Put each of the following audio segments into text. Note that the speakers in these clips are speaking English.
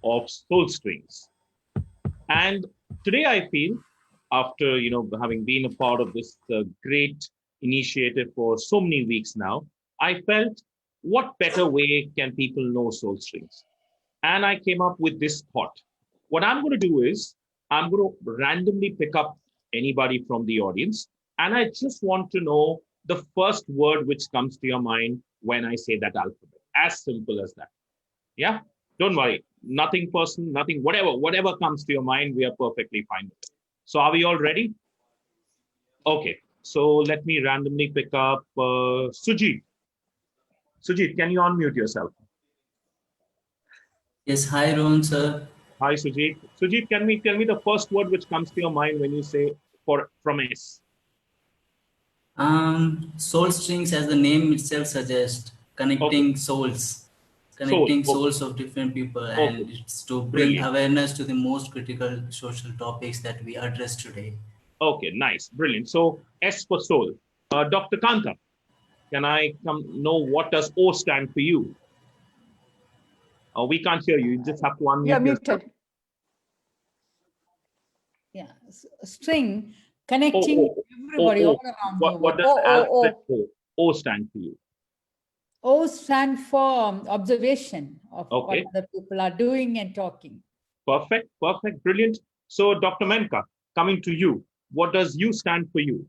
of soul strings. And today I feel, after having been a part of this great initiative for so many weeks now, I felt, what better way can people know soul strings? And I came up with this thought. What I'm going to do is I'm going to randomly pick up anybody from the audience, and I just want to know the first word which comes to your mind when I say that alphabet. As simple as that. Yeah, don't worry. Nothing personal, nothing, whatever comes to your mind, we are perfectly fine with it. So are we all ready? Okay. So let me randomly pick up Sujit. Sujit, can you unmute yourself? Yes, hi Rohan sir. Hi, Sujit. Sujit, can we tell me the first word which comes to your mind when you say from S? Soul strings, as the name itself suggests, Okay. connecting Okay. souls of different people, Okay. and it's to bring Brilliant. awareness to the most critical social topics that we address today. Okay. Nice. Brilliant. So S for soul. Dr. Kanta, can I know what does O stand for you? We can't hear you. You just have to You're unmute yourself. muted. Yeah, string O, connecting O, everybody O, all O. around the What world. does alphabet O? O stand for you? O stand for observation of what Okay. other people are doing and talking. Perfect. Perfect. Brilliant. So, Dr. Menka, coming to you, what does U stand for you?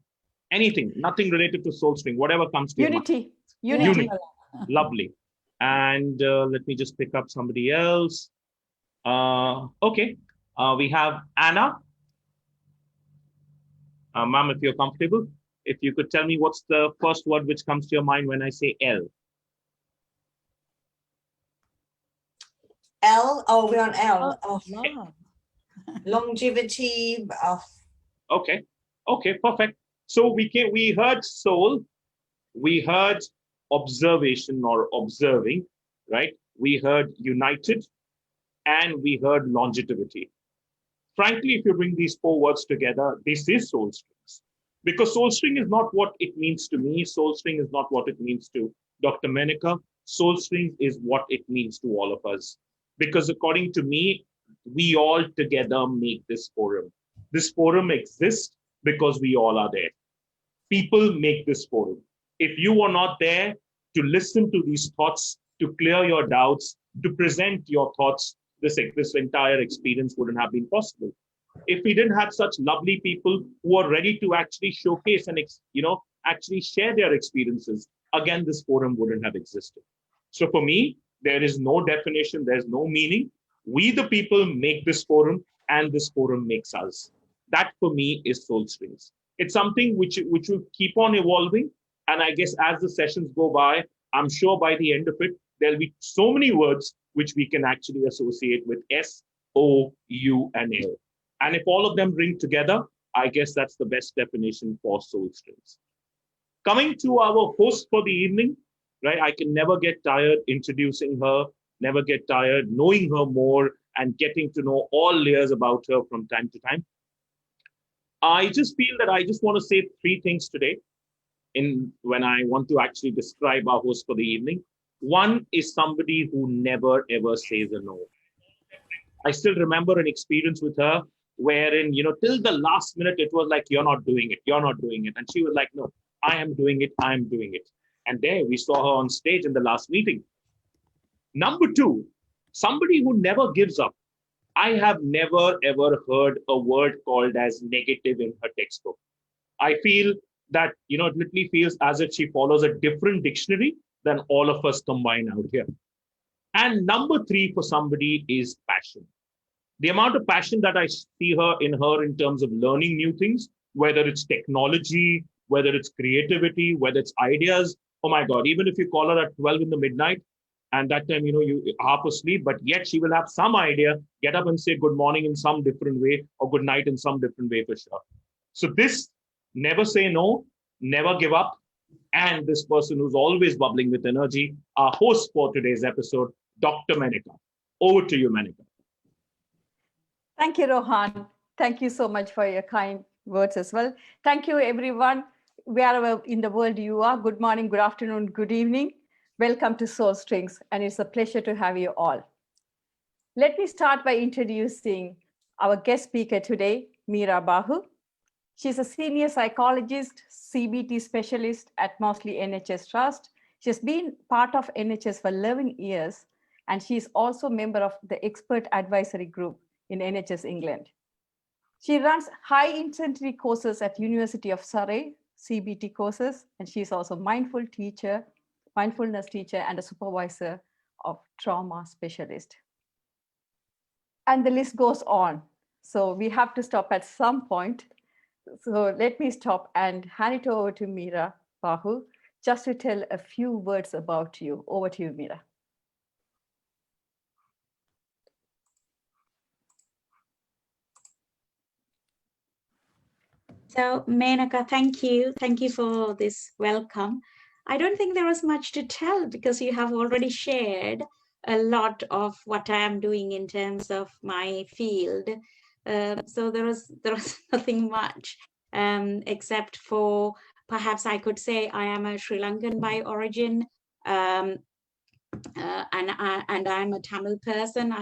Anything, nothing related to soul string, whatever comes to your mind. Unity. Unity. Lovely. And let me just pick up somebody else. Okay. We have Anna. Ma'am, if you're comfortable, if you could tell me what's the first word which comes to your mind when I say L. L. Oh, we're on L. Oh, Love. longevity. Oh. Okay. Okay, perfect. So we heard soul, we heard observation or observing, right? We heard united, and we heard longevity. Frankly, if you bring these four words together, this is soul strings. Because soul string is not what it means to me. Soul string is not what it means to Dr. Menaca. Soul string is what it means to all of us. Because according to me, we all together make this forum. This forum exists because we all are there. People make this forum. If you are not there to listen to these thoughts, to clear your doubts, to present your thoughts, this entire experience wouldn't have been possible. If we didn't have such lovely people who are ready to actually showcase and actually share their experiences, again, this forum wouldn't have existed. So for me, there is no definition, there's no meaning. We, the people, make this forum, and this forum makes us. That for me is soul strings. It's something which will keep on evolving. And I guess as the sessions go by, I'm sure by the end of it, there'll be so many words which we can actually associate with S, O, U, and L. And if all of them ring together, I guess that's the best definition for soul strings. Coming to our host for the evening, right? I can never get tired introducing her, never get tired knowing her more and getting to know all layers about her from time to time. I just feel that I just want to say three things today in when I want to actually describe our host for the evening. One is somebody who never ever says a no. I still remember an experience with her wherein, till the last minute, it was like, you're not doing it, you're not doing it. And she was like, no, I am doing it, I am doing it. And there we saw her on stage in the last meeting. Number two, somebody who never gives up. I have never ever heard a word called as negative in her textbook. I feel that, it literally feels as if she follows a different dictionary than all of us combined out here. And number three for somebody is passion. The amount of passion that I see her in terms of learning new things, whether it's technology, whether it's creativity, whether it's ideas. Oh my God, even if you call her at 12 in the midnight, and that time, you half asleep, but yet she will have some idea, get up and say good morning in some different way or good night in some different way for sure. So this, never say no, never give up. And this person who's always bubbling with energy, our host for today's episode, Dr. Menaca. Over to you, Menaca. Thank you, Rohan. Thank you so much for your kind words as well. Thank you, everyone, wherever in the world you are. Good morning, good afternoon, good evening. Welcome to Soul Strings, and it's a pleasure to have you all. Let me start by introducing our guest speaker today, Meera Bahu. She's a senior psychologist, CBT specialist at mostly NHS Trust. She's been part of NHS for 11 years, and she's also a member of the Expert Advisory Group in NHS England. She runs high intensity courses at University of Surrey, CBT courses, and she's also mindfulness teacher, and a supervisor of trauma specialist. And the list goes on. So we have to stop at some point. So let me stop and hand it over to Meera Bahu just to tell a few words about you. Over to you, Meera. So, Menaca, thank you. Thank you for this welcome. I don't think there was much to tell because you have already shared a lot of what I am doing in terms of my field. So there was nothing much except for perhaps I could say I am a Sri Lankan by origin. And I'm a Tamil person.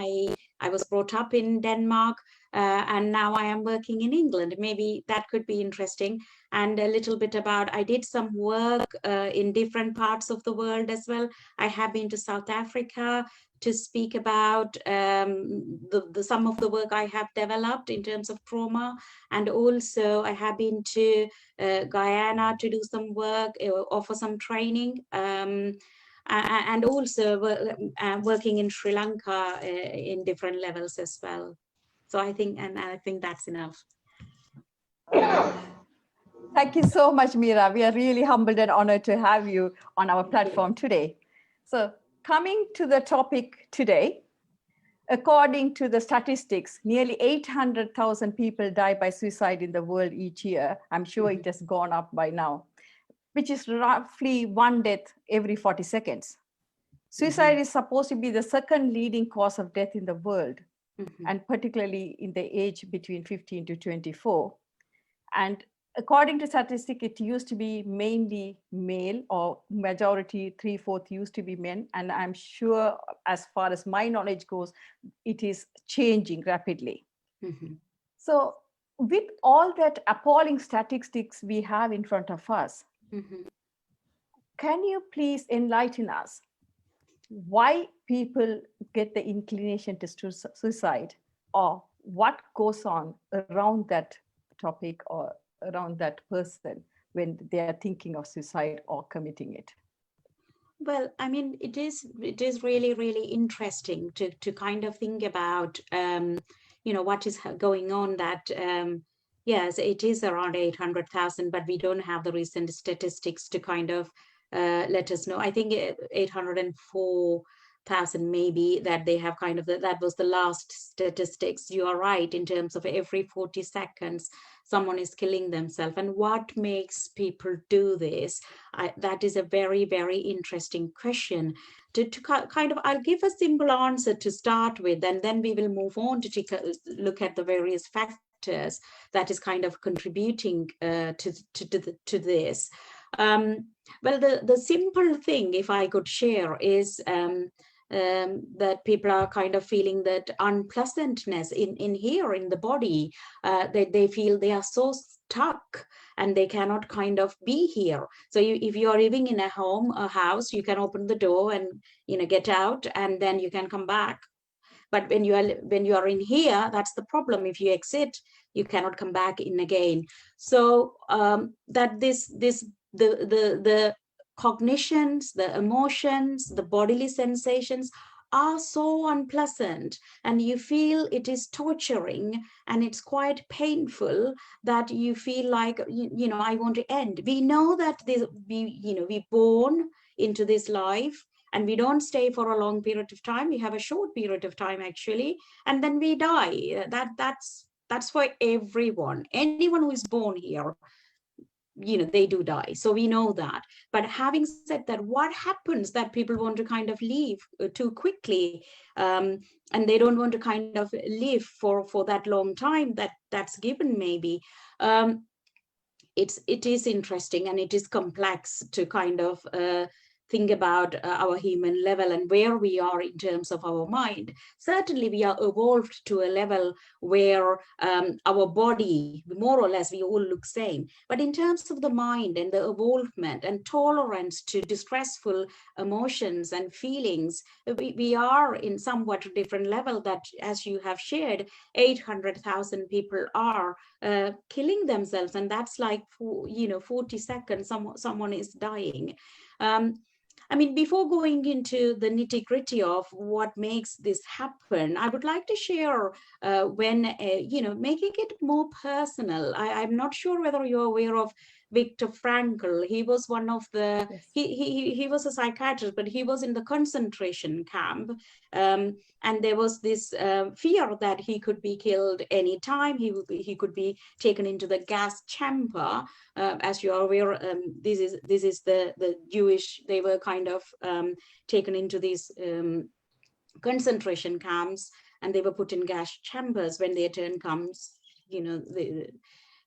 I was brought up in Denmark, and now I am working in England. Maybe that could be interesting. And a little bit about, I did some work in different parts of the world as well. I have been to South Africa to speak about some of the work I have developed in terms of trauma. And also I have been to Guyana to do some work, offer some training. And also working in Sri Lanka in different levels as well. So I think that's enough. Thank you so much, Meera. We are really humbled and honored to have you on our platform today. So coming to the topic today, according to the statistics, nearly 800,000 people die by suicide in the world each year. I'm sure it has gone up by now, which is roughly one death every 40 seconds. Suicide is supposed to be the second leading cause of death in the world, and particularly in the age between 15 to 24. And according to statistics, it used to be mainly male, or majority 3/4 used to be men. And I'm sure, as far as my knowledge goes, it is changing rapidly. So with all that appalling statistics we have in front of us, can you please enlighten us why people get the inclination to suicide, or what goes on around that topic or around that person when they are thinking of suicide or committing it? Well, I mean, it is really, really interesting to kind of think about, what is going on. That yes, it is around 800,000, but we don't have the recent statistics to kind of let us know. I think 804,000 maybe that they have kind of, that was the last statistics. You are right, in terms of every 40 seconds someone is killing themselves. And what makes people do this? That is a very, very interesting question. To kind of, I'll give a simple answer to start with, and then we will move on to take a look at the various factors that is kind of contributing to this. Well, the simple thing, if I could share, is that people are kind of feeling that unpleasantness in here in the body. They feel they are so stuck and they cannot kind of be here. So if you are living in a house, you can open the door and get out, and then you can come back. But when you are in here, that's the problem. If you exit, you cannot come back in again. So that the cognitions, the emotions, the bodily sensations are so unpleasant, and you feel it is torturing, and it's quite painful, that you feel like, I want to end. We know that we born into this life, and we don't stay for a long period of time. We have a short period of time actually, and then we die. That's for everyone. Anyone who is born here, they do die. So we know that. But having said that, what happens that people want to kind of leave too quickly, and they don't want to kind of live for that long time that's given maybe. It is interesting, and it is complex to kind of think about our human level and where we are in terms of our mind, certainly we are evolved to a level where our body, more or less, we all look same. But in terms of the mind and the evolvement and tolerance to distressful emotions and feelings, we are in somewhat different level that, as you have shared, 800,000 people are killing themselves, and that's like 40 seconds someone is dying. I mean, before going into the nitty-gritty of what makes this happen, I would like to share making it more personal. I'm not sure whether you're aware of Viktor Frankl. He was one of the, Yes. he was a psychiatrist, but he was in the concentration camp. And there was this fear that he could be killed anytime. He could be taken into the gas chamber. As you are aware, this is the Jewish, they were kind of taken into these concentration camps, and they were put in gas chambers. When their turn comes,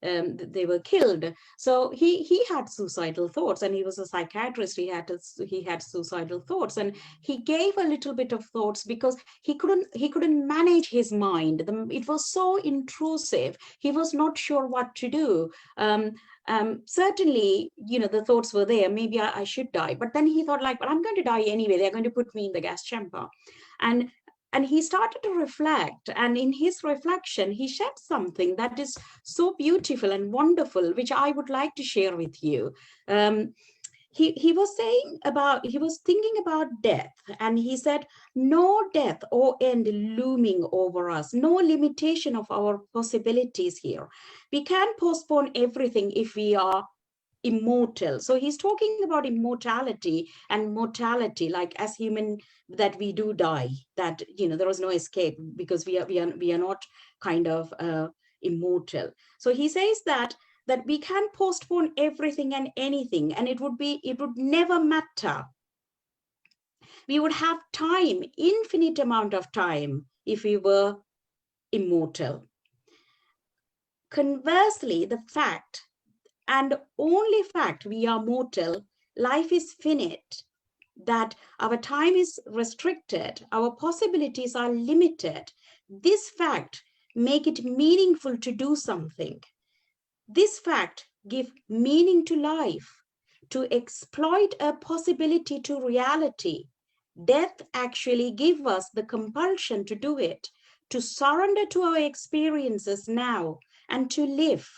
they were killed. So he had suicidal thoughts, and he was a psychiatrist. He had suicidal thoughts, and he gave a little bit of thoughts because he couldn't manage his mind. It was so intrusive. He was not sure what to do. Certainly, the thoughts were there. Maybe I should die. But then he thought, like, well, I'm going to die anyway. They're going to put me in the gas chamber. And he started to reflect. And in his reflection, he shared something that is so beautiful and wonderful, which I would like to share with you. He was thinking about death, and he said, no death or end looming over us, no limitation of our possibilities here. We can postpone everything if we are immortal. So he's talking about immortality and mortality, like as human, that we do die, that there is no escape, because we are not kind of immortal. So he says that we can postpone everything and anything, and it would never matter. We would have time, infinite amount of time, if we were immortal. Conversely, the fact, and only fact, we are mortal, life is finite, that our time is restricted, our possibilities are limited. This fact make it meaningful to do something. This fact give meaning to life, to exploit a possibility to reality. Death actually give us the compulsion to do it, to surrender to our experiences now, and to live.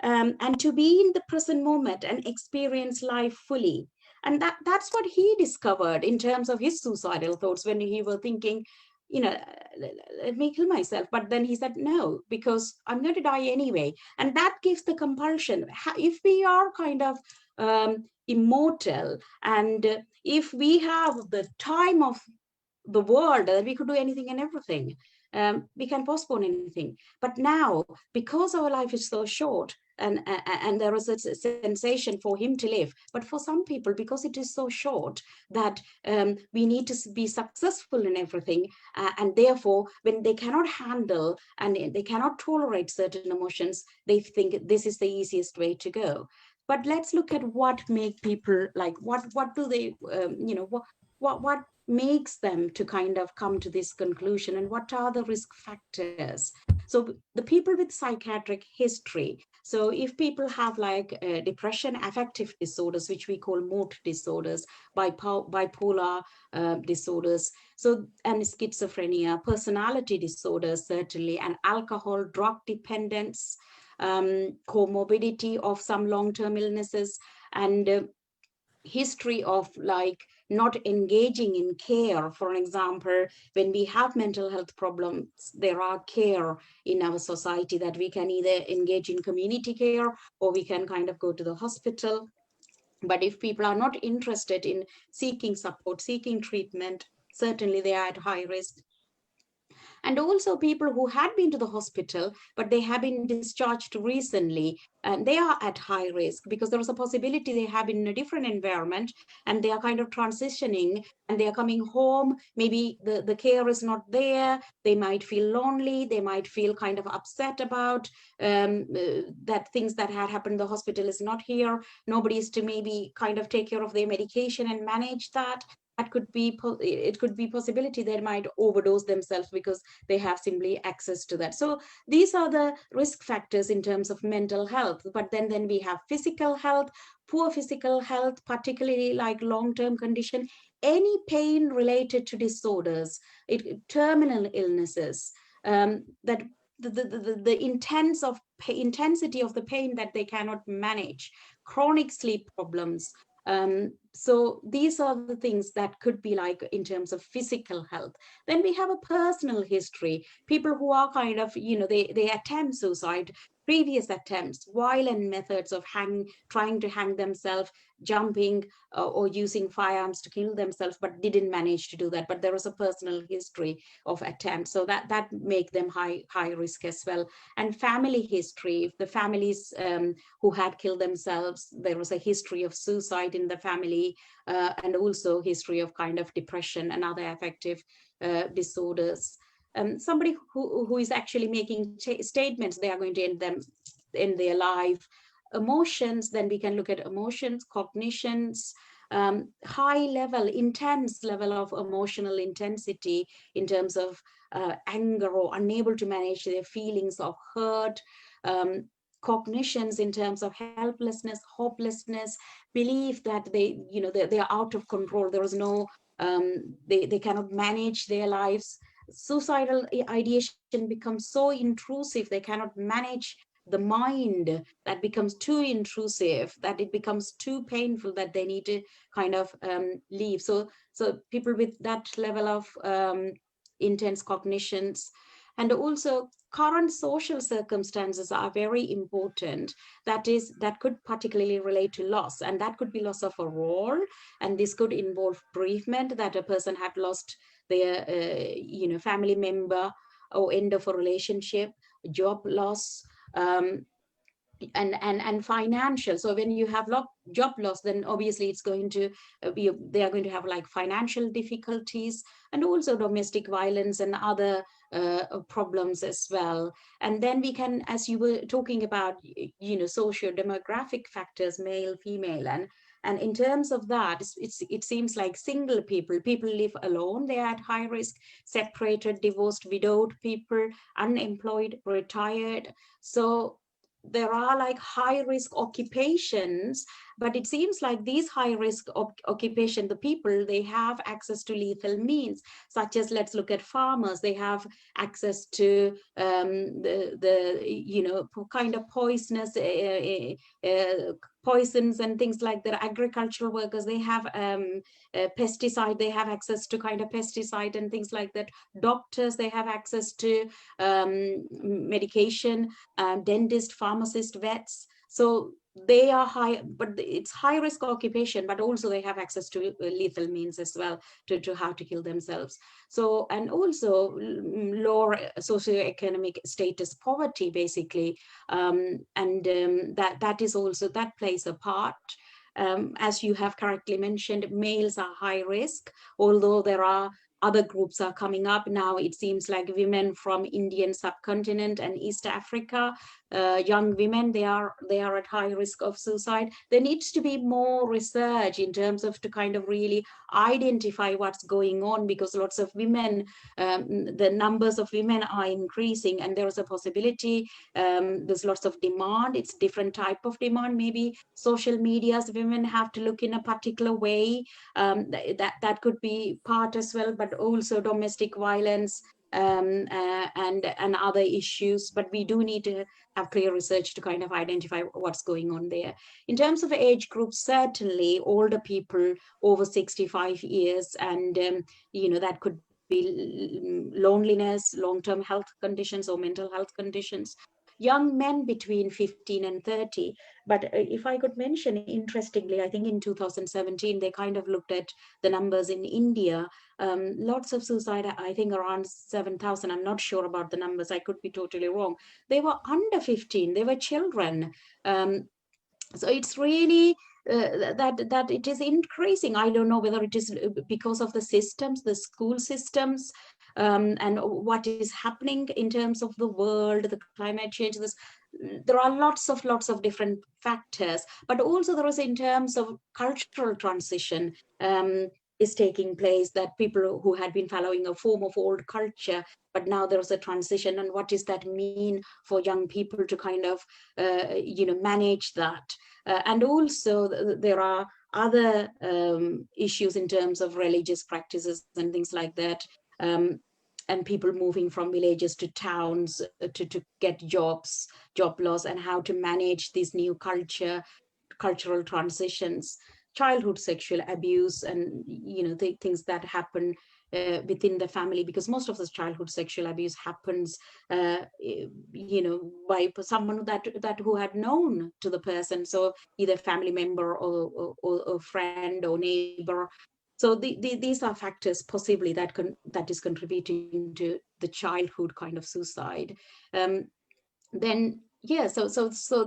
And to be in the present moment and experience life fully. And that's what he discovered in terms of his suicidal thoughts when he was thinking, let me kill myself. But then he said, no, because I'm going to die anyway. And that gives the compulsion. If we are kind of immortal, and if we have the time of the world, that we could do anything and everything, we can postpone anything. But now, because our life is so short, and there is a sensation for him to live, but for some people, because it is so short, that we need to be successful in everything, and therefore when they cannot handle and they cannot tolerate certain emotions, they think this is the easiest way to go. But let's look at what make people, like, what do they what makes them to kind of come to this conclusion, and what are the risk factors. So the people with psychiatric history, so if people have like depression, affective disorders, which we call mood disorders, bipolar disorders, so, and schizophrenia, personality disorders, certainly, and alcohol, drug dependence, comorbidity of some long-term illnesses, and history of like not engaging in care. For example, when we have mental health problems, there are care in our society that we can either engage in community care or we can kind of go to the hospital. But if people are not interested in seeking support, seeking treatment, certainly they are at high risk. And also people who had been to the hospital, but they have been discharged recently, and they are at high risk because there is a possibility they have been in a different environment and they are kind of transitioning and they are coming home. Maybe the care is not there. They might feel lonely. They might feel kind of upset about that things that had happened in the hospital is not here. Nobody is to maybe kind of take care of their medication and manage that. That could be, it could be possibility they might overdose themselves because they have simply access to that. So these are the risk factors in terms of mental health. But then we have physical health, poor physical health, particularly like long-term condition, any pain related to disorders, terminal illnesses, that the intensity of the pain that they cannot manage, chronic sleep problems. So these are the things that could be like in terms of physical health. Then we have a personal history, people who are kind of, they attempt suicide, previous attempts, violent methods of trying to hang themselves, jumping or using firearms to kill themselves, but didn't manage to do that. But there is a personal history of attempts, so that make them high risk as well. And family history, if the families who had killed themselves, there was a history of suicide in the family, and also history of kind of depression and other affective disorders. Somebody who is actually making statements they are going to end them in their life. Emotions, then we can look at emotions, cognitions, high level, intense level of emotional intensity in terms of anger or unable to manage their feelings of hurt, cognitions in terms of helplessness, hopelessness, belief that they are out of control, there is no, they cannot manage their lives. Suicidal ideation becomes so intrusive, they cannot manage the mind, that becomes too intrusive, that it becomes too painful, that they need to kind of leave. So people with that level of intense cognitions. And also current social circumstances are very important. That could particularly relate to loss, and that could be loss of a role, and this could involve bereavement, that a person had lost their family member, or end of a relationship, job loss, and financial. So when you have job loss, then obviously it's going to be, they are going to have like financial difficulties, and also domestic violence and other problems as well. And then we can, as you were talking about, socio-demographic factors, male, female, and in terms of that, it seems like single people live alone, they are at high risk, separated, divorced, widowed people, unemployed, retired. So there are like high risk occupations, but it seems like these high risk occupation, the people, they have access to lethal means, such as, let's look at farmers, they have access to the kind of poisonous poisons and things like that. Agricultural workers, they have pesticide, they have access to kind of pesticide and things like that. Doctors, they have access to medication, dentist, pharmacist, vets. So they are high, but it's high risk occupation, but also they have access to lethal means as well to how to kill themselves. So, and also lower socioeconomic status, poverty, basically, that is also, that plays a part. As you have correctly mentioned, males are high risk, although there are other groups are coming up now. It seems like women from Indian subcontinent and East Africa, young women, they are at high risk of suicide. There needs to be more research in terms of to kind of really identify what's going on, because lots of women, the numbers of women are increasing, and there is a possibility, there's lots of demand, it's different type of demand, maybe social medias, women have to look in a particular way, that could be part as well, but also domestic violence, and other issues. But we do need to have clear research to kind of identify what's going on there. In terms of age groups, certainly older people over 65 years, and that could be loneliness, long-term health conditions or mental health conditions. young men between 15 and 30. But if I could mention, interestingly, I think in 2017, they kind of looked at the numbers in India. Lots of suicide, I think around 7,000. I'm not sure about the numbers. I could be totally wrong. They were under 15. They were children. So it's really that it is increasing. I don't know whether it is because of the systems, the school systems, and what is happening in terms of the world, the climate change. There are lots of different factors, but also there is in terms of cultural transition is taking place, that people who had been following a form of old culture, but now there's a transition, and what does that mean for young people to kind of manage that. And also there are other issues in terms of religious practices and things like that, and people moving from villages to towns to get jobs, job loss, and how to manage these new cultural transitions, childhood sexual abuse, and things that happen within the family, because most of the childhood sexual abuse happens by someone that who had known to the person, so either family member or friend or neighbor. So these are factors possibly that is contributing to the childhood kind of suicide. Then yeah, so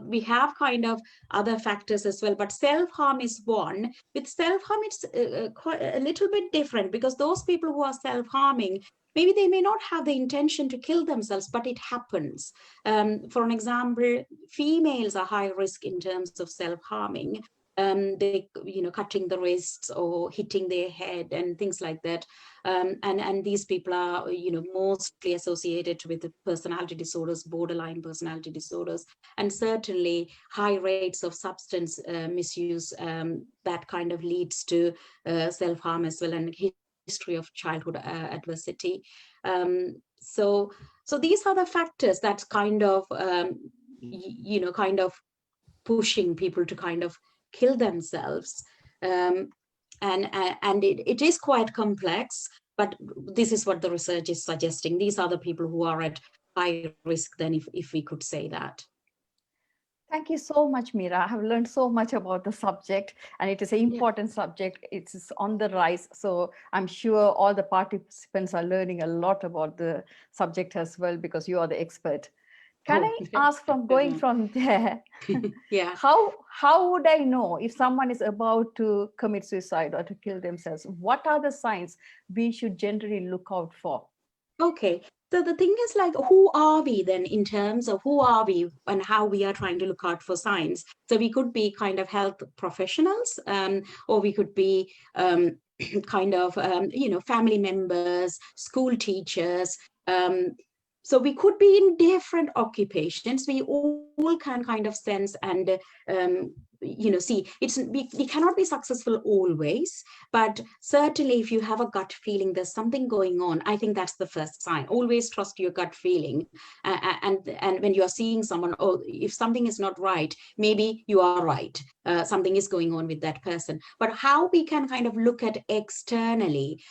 we have kind of other factors as well, but self-harm is one. With self-harm, it's quite a little bit different, because those people who are self-harming, maybe they may not have the intention to kill themselves, but it happens. For an example, females are high risk in terms of self-harming. They, cutting the wrists or hitting their head and things like that. And these people are, mostly associated with the personality disorders, borderline personality disorders, and certainly high rates of substance misuse that kind of leads to self-harm as well, and history of childhood adversity. So these are the factors that kind of, kind of pushing people to kind of kill themselves. And it is quite complex, but this is what the research is suggesting. These are the people who are at high risk then, if we could say that. Thank you so much, Meera. I have learned so much about the subject, and it is an important subject. It's on the rise. So I'm sure all the participants are learning a lot about the subject as well, because you are the expert. Can I ask, from going from there, yeah, how would I know if someone is about to commit suicide or to kill themselves? What are the signs we should generally look out for? Okay, so the thing is, like, who are we then in terms of who are we and how we are trying to look out for signs? So we could be kind of health professionals, or we could be kind of, family members, school teachers. So we could be in different occupations. We all can kind of sense and see, we cannot be successful always, but certainly if you have a gut feeling there's something going on, I think that's the first sign. Always trust your gut feeling, and when you are seeing someone, or if something is not right, maybe you are right, something is going on with that person. But how we can kind of look at externally,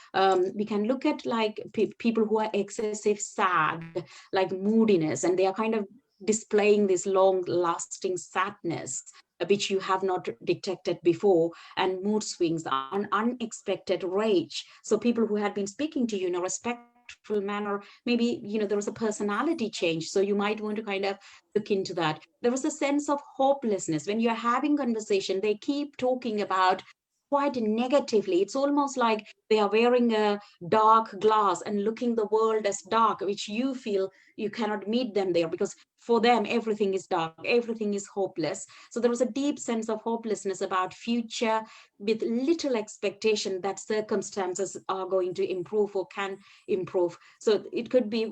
we can look at like people who are excessive sad, like moodiness, and they are kind of displaying this long lasting sadness which you have not detected before, and mood swings, unexpected rage. So people who had been speaking to you in a respectful manner, maybe there was a personality change, so you might want to kind of look into that. There was a sense of hopelessness when you're having conversation. They keep talking about quite negatively. It's almost like they are wearing a dark glass and looking the world as dark, which you feel you cannot meet them there, because for them everything is dark, everything is hopeless. So there was a deep sense of hopelessness about future, with little expectation that circumstances are going to improve or can improve. So it could be,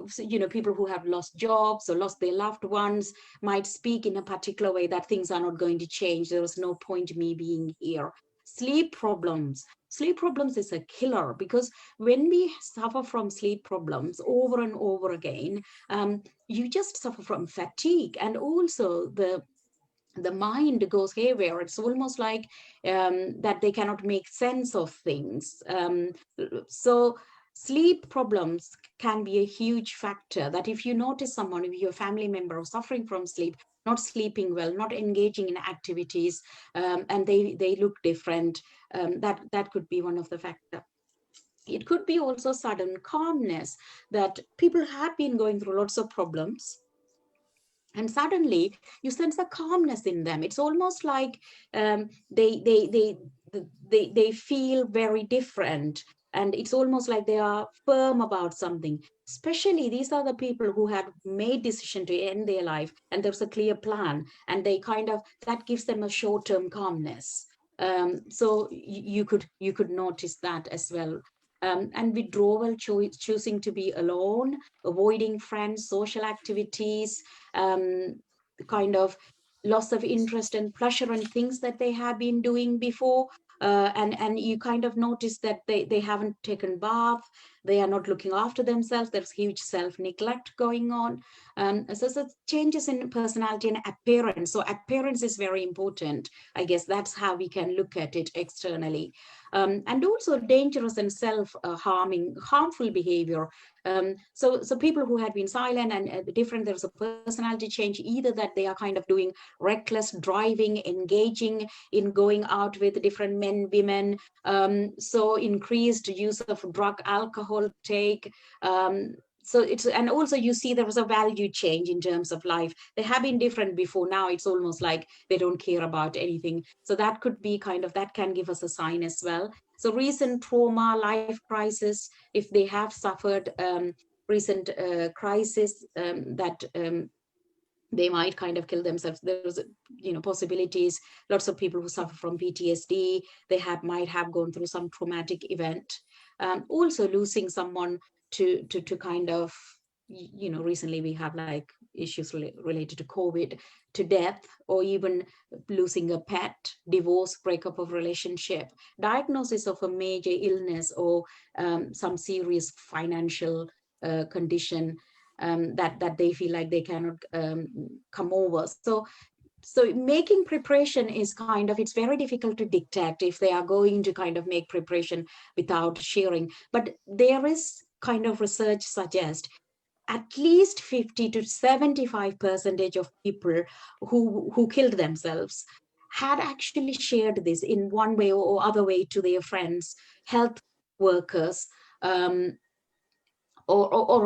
people who have lost jobs or lost their loved ones might speak in a particular way, that things are not going to change, there was no point me being here. Sleep problems is a killer, because when we suffer from sleep problems over and over again, you just suffer from fatigue, and also the mind goes haywire. It's almost like that they cannot make sense of things. So sleep problems can be a huge factor. That if you notice someone, if you're a family member or suffering from sleep, not sleeping well, not engaging in activities, and they look different, that could be one of the factors. It could be also sudden calmness, that people have been going through lots of problems, and suddenly you sense a calmness in them. It's almost like they feel very different, and it's almost like they are firm about something. Especially these are the people who had made decision to end their life, and there's a clear plan, and they kind of, that gives them a short-term calmness. So you could notice that as well. And withdrawal, choosing to be alone, avoiding friends, social activities, kind of loss of interest and pleasure in things that they have been doing before. And you kind of notice that they haven't taken bath, they are not looking after themselves, there's huge self-neglect going on. So changes in personality and appearance. So appearance is very important. I guess that's how we can look at it externally. And also dangerous and harmful behavior. So people who had been silent and different, there's a personality change, either that they are kind of doing reckless driving, engaging in going out with different men, women, so increased use of drug, alcohol take. So it's, and also you see there was a value change in terms of life. They have been different before, now it's almost like they don't care about anything. So that could be kind of, that can give us a sign as well. So recent trauma, life crisis, if they have suffered recent crisis, that they might kind of kill themselves. There's, possibilities. Lots of people who suffer from PTSD, they might have gone through some traumatic event. Also losing someone to kind of, recently we have like issues related to COVID, to death, or even losing a pet, divorce, breakup of relationship, diagnosis of a major illness, or some serious financial condition, that they feel like they cannot come over. So making preparation is kind of, it's very difficult to detect if they are going to kind of make preparation without sharing. But there is kind of research suggests at least 50 to 75% of people who killed themselves had actually shared this in one way or other way to their friends, health workers, or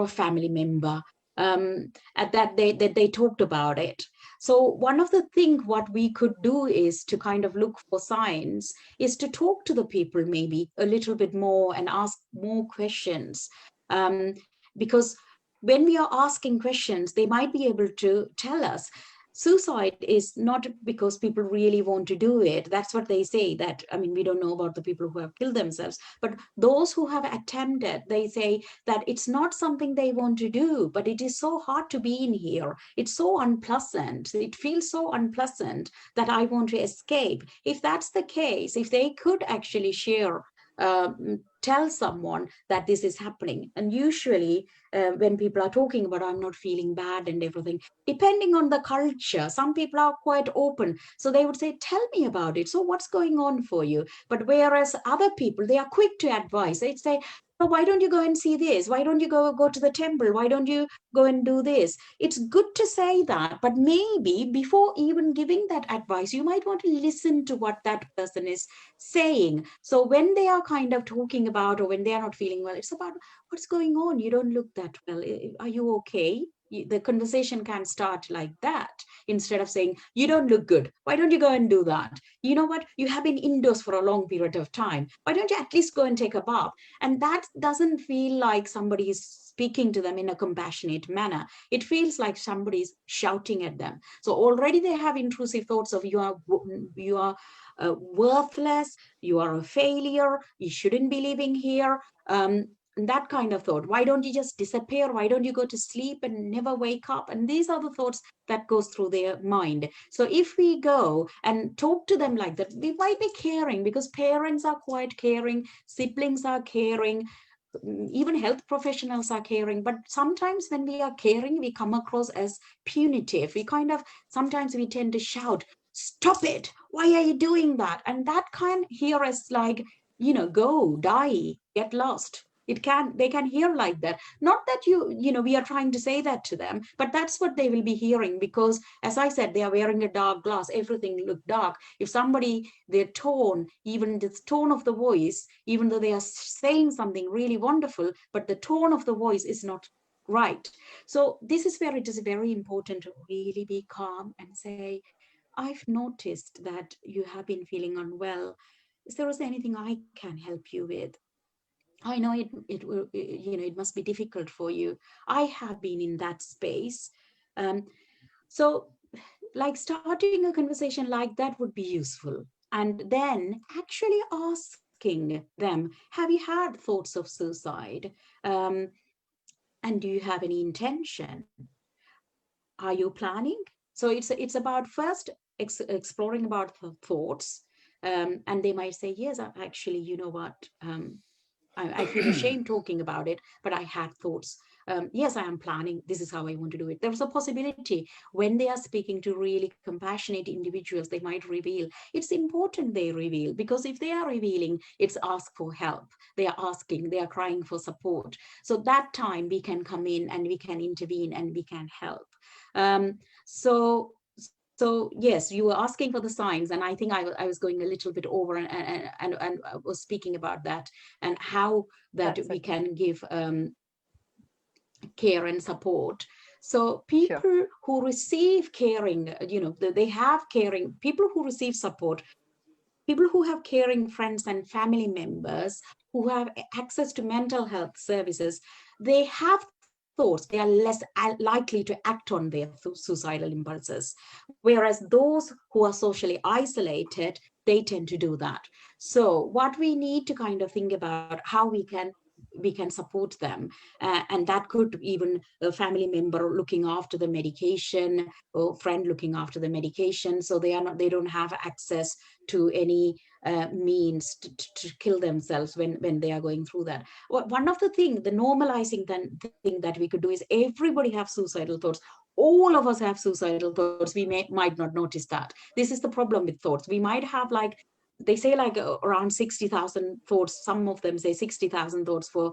a family member, at that they talked about it. So one of the things what we could do is to kind of look for signs, is to talk to the people maybe a little bit more and ask more questions, because when we are asking questions, they might be able to tell us. Suicide is not because people really want to do it. That's what they say, that, I mean, we don't know about the people who have killed themselves, but those who have attempted, they say that it's not something they want to do, but it is so hard to be in here. It's so unpleasant. It feels so unpleasant that I want to escape. If that's the case, if they could actually share, tell someone that this is happening. And usually when people are talking about, I'm not feeling bad and everything, depending on the culture, some people are quite open. So they would say, tell me about it. So what's going on for you? But whereas other people, they are quick to advise. They'd say, oh, why don't you go and see this? Why don't you go to the temple? Why don't you go and do this? It's good to say that, but maybe before even giving that advice, you might want to listen to what that person is saying. So when they are kind of talking about, or when they are not feeling well, it's about, what's going on? You don't look that well. Are you okay? The conversation can start like that, instead of saying, you don't look good. Why don't you go and do that? You know what? You have been indoors for a long period of time. Why don't you at least go and take a bath? And that doesn't feel like somebody is speaking to them in a compassionate manner. It feels like somebody is shouting at them. So already they have intrusive thoughts of, you are worthless, you are a failure, you shouldn't be living here. That kind of thought. Why don't you just disappear? Why don't you go to sleep and never wake up? And these are the thoughts that goes through their mind. So if we go and talk to them like that, we might be caring, because parents are quite caring, siblings are caring, even health professionals are caring. But sometimes when we are caring, we come across as punitive. We kind of, sometimes we tend to shout, stop it, why are you doing that? And that can hear us like, go, die, get lost. They can hear like that. Not that we are trying to say that to them, but that's what they will be hearing, because as I said, they are wearing a dark glass, everything look dark. If somebody, their tone, even the tone of the voice, even though they are saying something really wonderful, but the tone of the voice is not right. So this is where it is very important to really be calm and say, I've noticed that you have been feeling unwell. Is there anything I can help you with? I know it must be difficult for you. I have been in that space. So like starting a conversation like that would be useful. And then actually asking them, have you had thoughts of suicide? And do you have any intention? Are you planning? So it's about first exploring about the thoughts. And they might say, yes, actually, you know what? I feel ashamed talking about it, but I had thoughts. Yes, I am planning. This is how I want to do it. There's a possibility when they are speaking to really compassionate individuals, they might reveal. It's important they reveal, because if they are revealing, it's ask for help. They are asking, they are crying for support. So that time we can come in and we can intervene and we can help. So yes, you were asking for the signs, and I think I was going a little bit over and I was speaking about that and how that we can give care and support. So people who receive caring, they have caring, people who receive support, people who have caring friends and family members who have access to mental health services, they have thoughts, they are less likely to act on their suicidal impulses. Whereas those who are socially isolated, they tend to do that. So what we need to kind of think about how we can support them, and that could even a family member looking after the medication or friend looking after the medication, so they don't have access to any means to kill themselves when they are going through that. One of the normalizing thing that we could do is everybody have suicidal thoughts. All of us have suicidal thoughts. We might not notice that. This is the problem with thoughts. We might have they say around 60,000 thoughts. Some of them say 60,000 thoughts for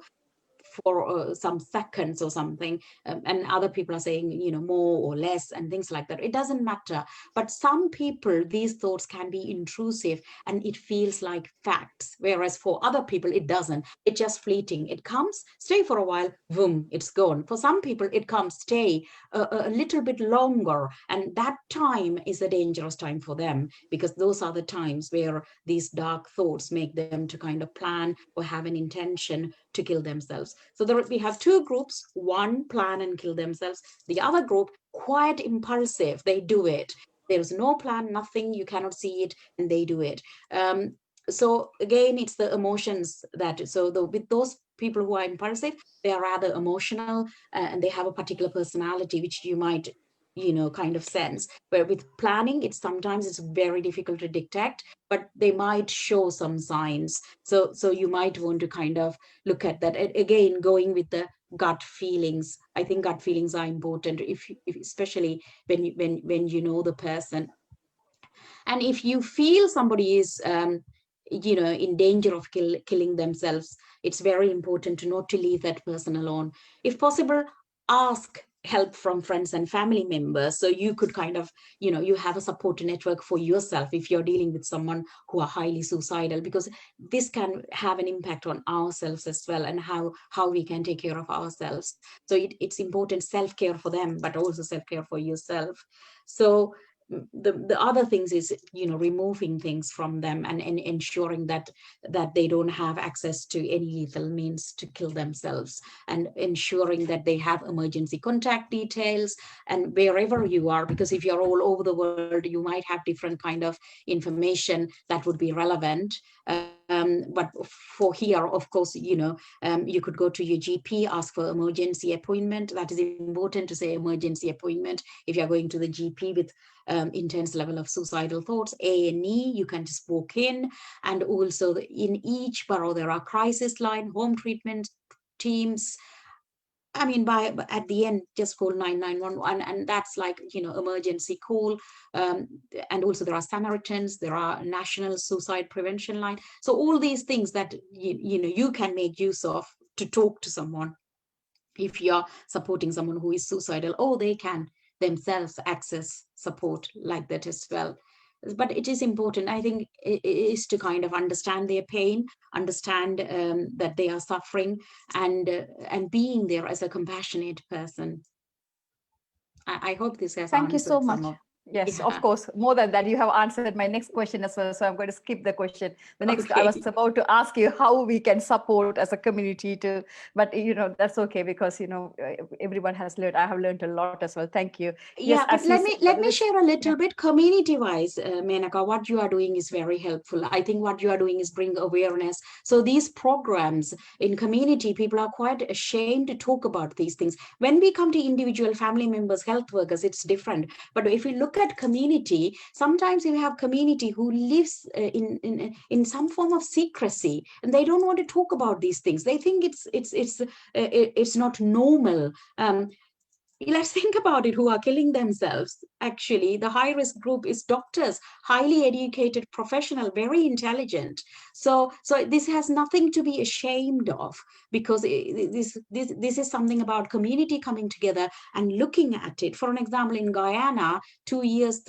some seconds or something, and other people are saying more or less and things like that. It doesn't matter, but some people, these thoughts can be intrusive and it feels like facts, whereas for other people it doesn't. It's just fleeting. It comes, stay for a while, boom, it's gone. For some people it comes, stay a little bit longer, and that time is a dangerous time for them, because those are the times where these dark thoughts make them to kind of plan or have an intention to kill themselves. So we have two groups. One, plan and kill themselves. The other group, quiet, impulsive. They do it. There's no plan, nothing. You cannot see it, and they do it. So again, it's the emotions with those people who are impulsive, they are rather emotional, and they have a particular personality which you might kind of sense. But with planning, sometimes it's very difficult to detect, but they might show some signs. So you might want to kind of look at that. Again, going with the gut feelings. I think gut feelings are important, if especially when you know the person. And if you feel somebody is in danger of killing themselves, it's very important not to leave that person alone. If possible, ask help from friends and family members, so you could kind of you have a support network for yourself if you're dealing with someone who are highly suicidal, because this can have an impact on ourselves as well, and how we can take care of ourselves. So it's important self-care for them, but also self-care for yourself. So the other things is removing things from them and ensuring that they don't have access to any lethal means to kill themselves, and ensuring that they have emergency contact details, and wherever you are, because if you're all over the world, you might have different kind of information that would be relevant. But for here, of course, you could go to your GP, ask for emergency appointment. That is important to say, emergency appointment. If you're going to the GP with intense level of suicidal thoughts, A&E, you can just walk in. And also in each borough, there are crisis line, home treatment teams. I mean, at the end, just call 911, and that's emergency call. And also there are Samaritans, there are national suicide prevention line. So all these things that you can make use of to talk to someone. If you're supporting someone who is suicidal, oh, they can themselves access support like that as well. But it is important, I think, is to kind of understand their pain, understand that they are suffering, and being there as a compassionate person. I hope this has Thank you so answered much. some of. Yes, Yeah. of course. More than that, you have answered my next question as well. So I'm going to skip the question. The next, I Okay. was about to ask you how we can support as a community to, but that's okay because everyone has learned. I have learned a lot as well. Thank you. Yeah, Yes, but as you said, let me this- share a little yeah. bit community wise, Menaca. What you are doing is very helpful. I think what you are doing is bring awareness. So these programs in community, people are quite ashamed to talk about these things. When we come to individual family members, health workers, it's different. But if we look at community, sometimes we have community who lives in some form of secrecy, and they don't want to talk about these things. They think it's not normal. Let's think about it, who are killing themselves. Actually, the high risk group is doctors, highly educated professional, very intelligent. So this has nothing to be ashamed of, because this is something about community coming together and looking at it. For an example, in Guyana, 3 years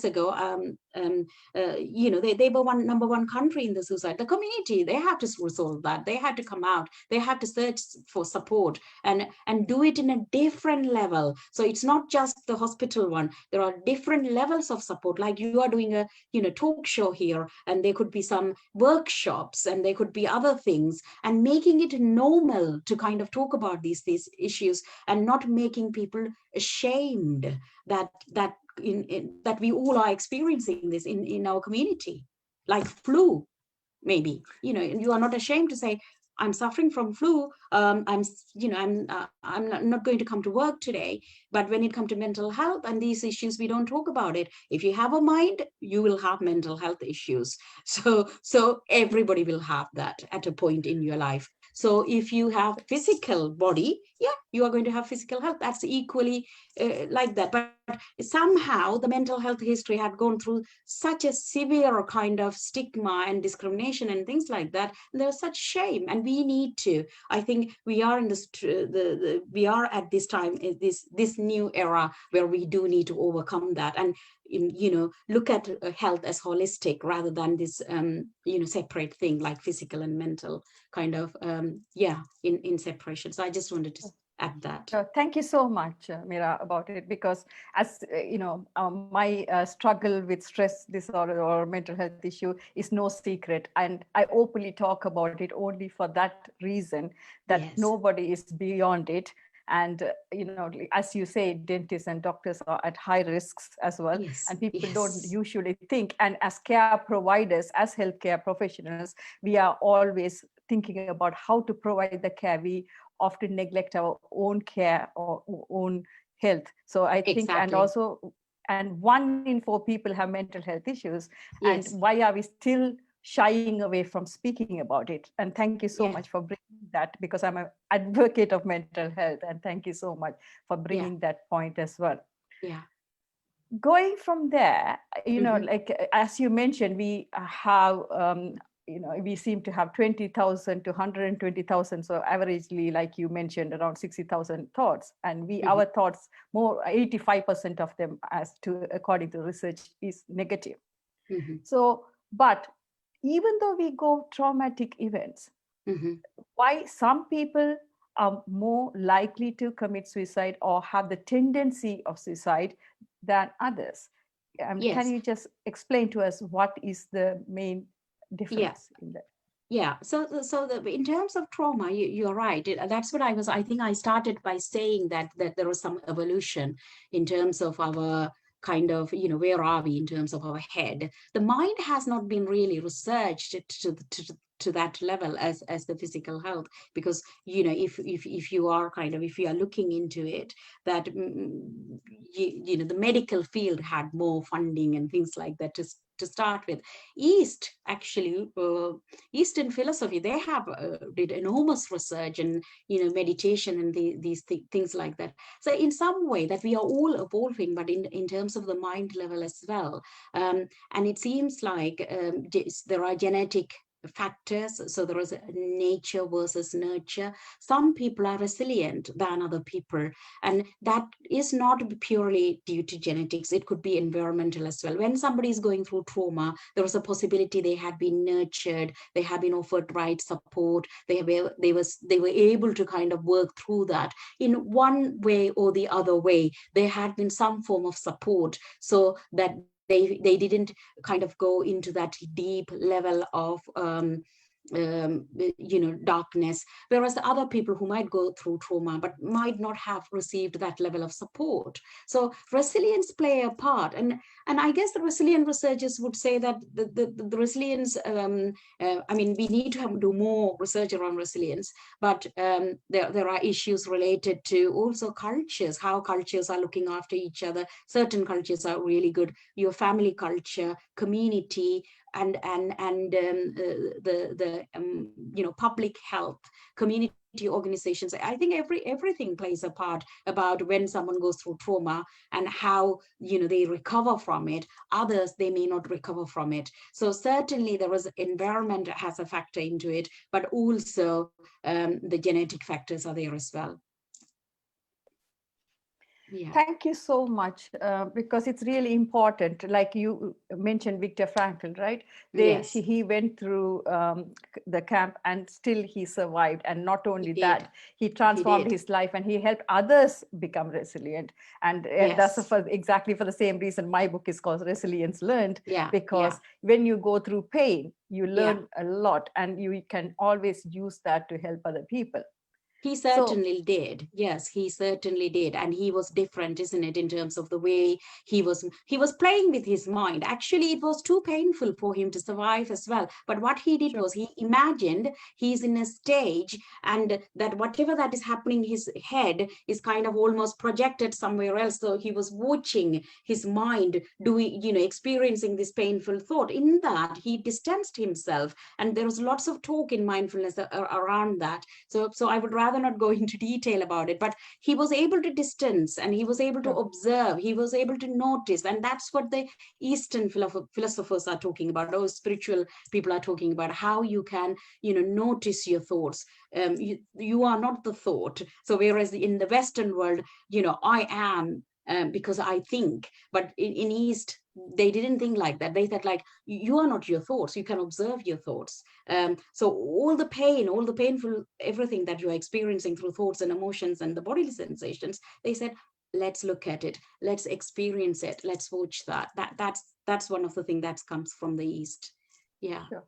ago, they were number one country in the suicide. The community, they had to resolve that. They had to come out. They had to search for support and do it in a different level. So it's not just the hospital one. There are different levels of support. Like you are doing a talk show here, and there could be some workshops, and there could be other things, and making it normal to kind of talk about these issues, and not making people ashamed that we all are experiencing this in our community, like flu. Maybe you are not ashamed to say, I'm suffering from flu. I'm not going to come to work today. But when it comes to mental health and these issues, we don't talk about it. If you have a mind, you will have mental health issues. So everybody will have that at a point in your life. So if you have physical body, yeah, you are going to have physical health. That's equally like that. But somehow the mental health history had gone through such a severe kind of stigma and discrimination and things like that. And there's such shame, and we need to. I think we are in this. We are at this time, this new era where we do need to overcome that, and look at health as holistic rather than this separate thing like physical and mental kind of in separation. So I just wanted to add that. Thank you so much, Meera, about it, because as my struggle with stress disorder or mental health issue is no secret, and I openly talk about it only for that reason, that Yes. nobody is beyond it. And as you say, dentists and doctors are at high risks as well. Yes. And people Yes. don't usually think. And as care providers, as healthcare professionals, we are always thinking about how to provide the care. We often neglect our own care or own health. So I think, Exactly. and 1 in 4 people have mental health issues. Yes. And why are we still shying away from speaking about it? And thank you so Yeah. much for bringing that, because I'm an advocate of mental health. And thank you so much for bringing that point as well. Yeah. Going from there, Mhm. like as you mentioned, we have we seem to have 20,000 to 120,000. So averagely, like you mentioned, around 60,000 thoughts. And our thoughts, more 85% of them, according to research, is negative. Mhm. So, but even though we go traumatic events, Mhm. why some people are more likely to commit suicide or have the tendency of suicide than others? Yes. Can you just explain to us what is the main difference in that? Yeah. So in terms of trauma, you're right. That's what I think I started by saying that there was some evolution in terms of our kind of, where are we in terms of our head. The mind has not been really researched to that level as the physical health, because if you are looking into it, that the medical field had more funding and things like that to start with. Eastern philosophy, they have did enormous research and meditation and these things like that. So in some way that we are all evolving, but in terms of the mind level as well. And it seems like there are genetic factors. So there is a nature versus nurture. Some people are resilient than other people, and that is not purely due to genetics. It could be environmental as well. When somebody is going through trauma, there is a possibility they had been nurtured, they have been offered right support, they were able to kind of work through that in one way or the other way. There had been some form of support, so that they didn't kind of go into that deep level of darkness, whereas the other people who might go through trauma but might not have received that level of support. So resilience play a part, and I guess the resilient researchers would say that the resilience, I mean, we need to do more research around resilience, but there are issues related to also cultures, how cultures are looking after each other. Certain cultures are really good, your family culture, community, and public health, community organizations. I think everything plays a part about when someone goes through trauma and how they recover from it. Others, they may not recover from it. So certainly there is environment has a factor into it, but also the genetic factors are there as well. Yeah. Thank you so much, because it's really important. Like you mentioned, Viktor Frankl, right? Yes. He went through the camp and still he survived. And not only that, he transformed his life and he helped others become resilient. And that's exactly for the same reason my book is called Resilience Learned, because when you go through pain, you learn a lot and you can always use that to help other people. He certainly did. Yes, he certainly did. And he was different, isn't it, in terms of the way he was playing with his mind. Actually, it was too painful for him to survive as well. But what he did was he imagined he's in a stage, and that whatever that is happening in his head is kind of almost projected somewhere else. So he was watching his mind experiencing this painful thought. In that, he distanced himself. And there was lots of talk in mindfulness around that. So I would rather not go into detail about it, but he was able to distance and he was able to observe, he was able to notice. And that's what the Eastern philosophers are talking about, or spiritual people are talking about, how you can, notice your thoughts. You are not the thought. So whereas in the Western world, I am, because I think, but in East, they didn't think like that. They thought like, you are not your thoughts, you can observe your thoughts. So all the pain, all the painful, everything that you're experiencing through thoughts and emotions and the bodily sensations, they said, let's look at it, let's experience it, let's watch that. That's one of the things that comes from the East. Yeah. Sure.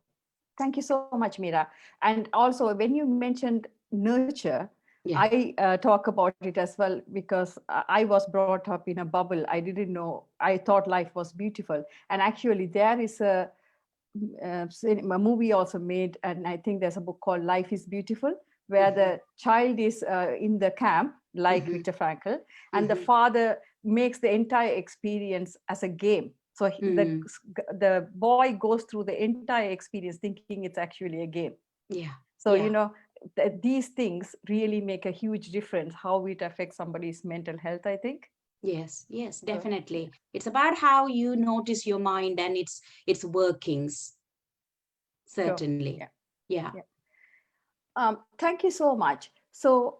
Thank you so much, Meera. And also when you mentioned nurture, I talk about it as well, because I was brought up in a bubble. I didn't know, I thought life was beautiful. And actually there is a movie also made, and I think there's a book called Life is Beautiful, where the child is in the camp, like Viktor Frankl, and the father makes the entire experience as a game. So the boy goes through the entire experience thinking it's actually a game. Yeah. So, these things really make a huge difference, how it affects somebody's mental health, I think. Yes, definitely. It's about how you notice your mind and its workings. Certainly. Sure. Yeah. Thank you so much. So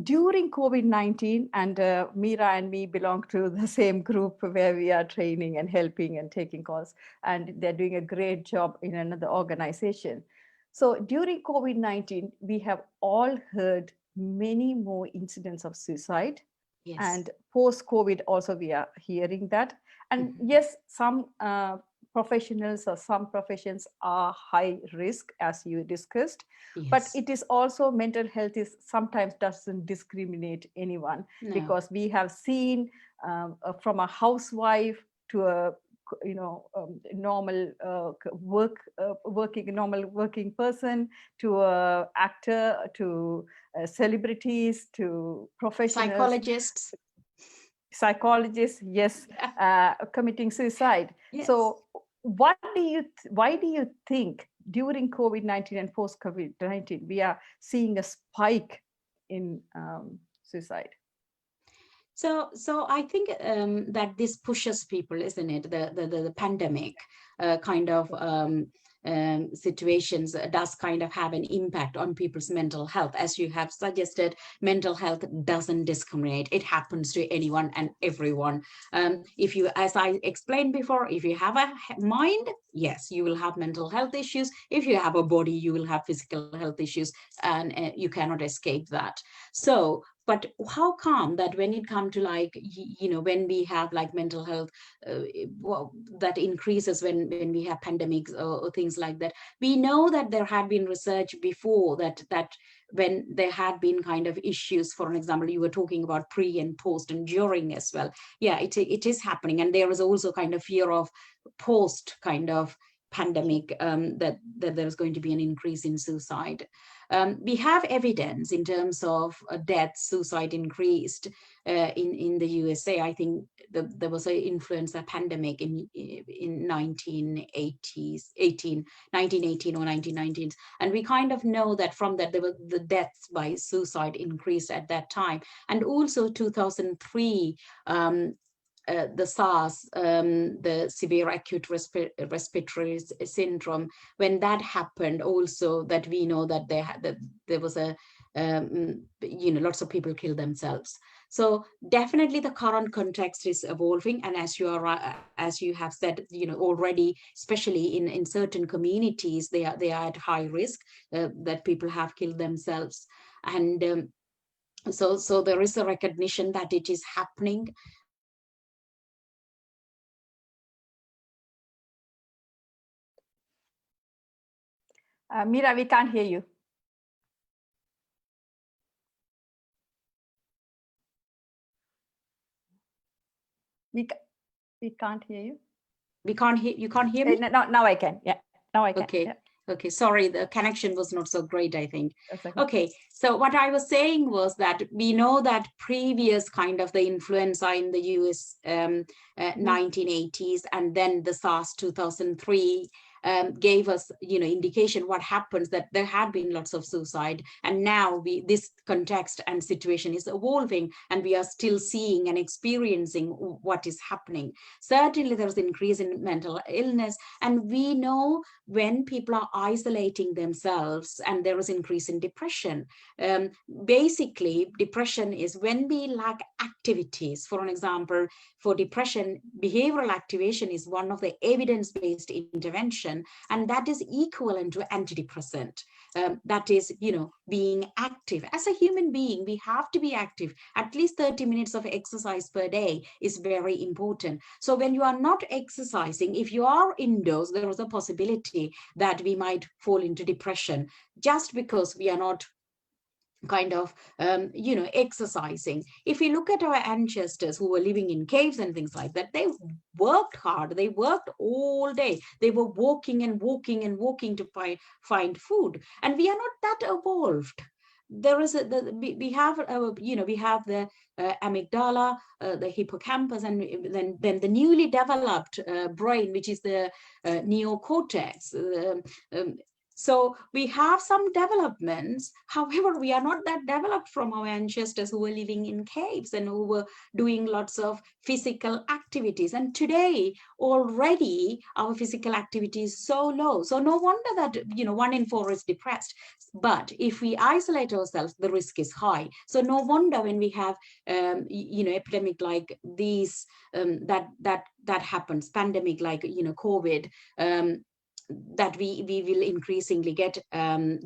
during COVID-19, and Meera and me belong to the same group where we are training and helping and taking calls, and they're doing a great job in another organization. So during COVID-19, we have all heard many more incidents of suicide. Yes. And post-COVID also we are hearing that. And yes, some professionals or some professions are high risk, as you discussed. Yes. But it is also, mental health is sometimes doesn't discriminate anyone, because we have seen from a housewife to a normal working person, to a actor, to celebrities, to professionals, psychologists, yes, committing suicide. Yes. So why do you think during COVID-19 and post-COVID-19 we are seeing a spike in suicide? So I think that this pushes people, isn't it? The pandemic kind of situations does kind of have an impact on people's mental health. As you have suggested, mental health doesn't discriminate. It happens to anyone and everyone. If you, as I explained before, if you have a mind, yes, you will have mental health issues. If you have a body, you will have physical health issues, and you cannot escape that. So, but how come that when it comes to like, when we have like mental health, well, that increases when we have pandemics or things like that? We know that there had been research before that when there had been kind of issues, for an example, you were talking about pre and post and during as well. Yeah, it is happening. And there is also kind of fear of post kind of pandemic, that there's going to be an increase in suicide. We have evidence in terms of death, suicide increased in the USA. I think there was an influenza pandemic in 1918 or 1919s. And we kind of know that from that, there were the deaths by suicide increased at that time. And also 2003, the SARS, the severe acute respiratory syndrome, when that happened, also that we know that there was a, lots of people killed themselves. So definitely the current context is evolving, and as you have said, already, especially in certain communities, they are at high risk that people have killed themselves, and so there is a recognition that it is happening. Meera, we can't hear you. We can't hear you. We can't hear you. Can't hear me? Now I can. Yeah. Now I can. Okay. Yeah. Okay. Sorry, the connection was not so great, I think. Okay. Okay. So what I was saying was that we know that previous kind of the influenza in the US 1980s, and then the SARS 2003 gave us, indication what happens, that there had been lots of suicide, and now this context and situation is evolving, and we are still seeing and experiencing what is happening. Certainly there's an increase in mental illness, and we know when people are isolating themselves, and there is increase in depression. Basically, depression is when we lack activities. For an example, for depression, behavioral activation is one of the evidence-based intervention, and that is equivalent to antidepressant. That is, being active. As a human being, we have to be active. At least 30 minutes of exercise per day is very important. So when you are not exercising, if you are indoors, there is a possibility that we might fall into depression just because we are not kind of exercising. If we look at our ancestors who were living in caves and things like that, they worked hard, they worked all day, they were walking and walking and walking to find food, and we are not that evolved. There is we have the amygdala, the hippocampus, and then the newly developed brain, which is the neocortex. So we have some developments. However, we are not that developed from our ancestors who were living in caves and who were doing lots of physical activities. And today, already, our physical activity is so low. So no wonder that, 1 in 4 is depressed. But if we isolate ourselves, the risk is high. So no wonder when we have, epidemic like these, that happens, pandemic like, COVID, that we will increasingly get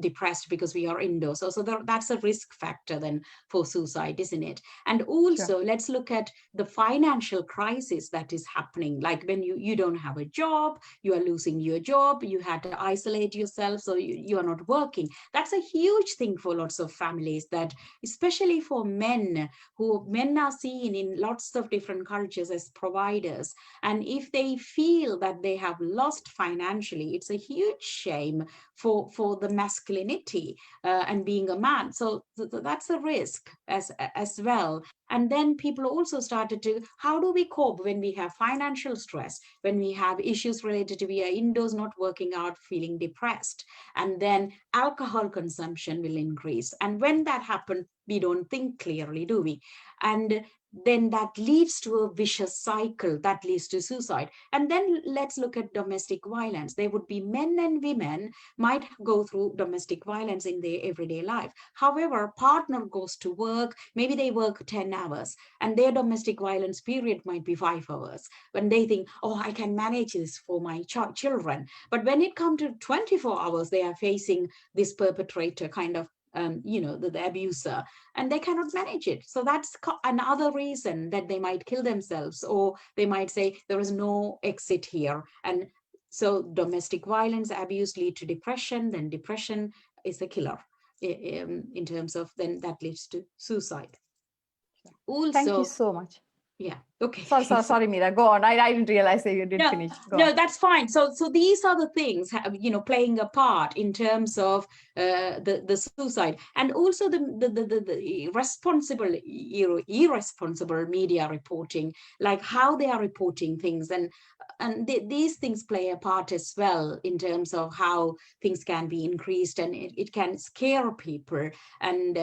depressed because we are indoors. So that's a risk factor then for suicide, isn't it? And also, sure, let's look at the financial crisis that is happening. Like when you don't have a job, you are losing your job, you had to isolate yourself, so you are not working. That's a huge thing for lots of families, that especially for men are seen in lots of different cultures as providers. And if they feel that they have lost financially, it's a huge shame for the masculinity and being a man. So that's a risk as well. And then people also started to, how do we cope when we have financial stress, when we have issues related to we are indoors, not working out, feeling depressed, and then alcohol consumption will increase. And when that happens, we don't think clearly, do we? And then that leads to a vicious cycle that leads to suicide. And then let's look at domestic violence. There would be men and women might go through domestic violence in their everyday life. However, partner goes to work, maybe they work 10 hours and their domestic violence period might be 5 hours. When they think, oh, I can manage this for my children. But when it comes to 24 hours, they are facing this perpetrator kind of the abuser, and they cannot manage it. So that's another reason that they might kill themselves, or they might say there is no exit here. And so domestic violence, abuse lead to depression, then depression is a killer in terms of, then that leads to suicide. Also, thank you so much. Yeah. Okay. Sorry, Meera. Go on. I didn't realize that you didn't finish. Go on. That's fine. So these are the things, playing a part in terms of the suicide, and also the irresponsible media reporting, like how they are reporting things, and these things play a part as well in terms of how things can be increased, and it can scare people. And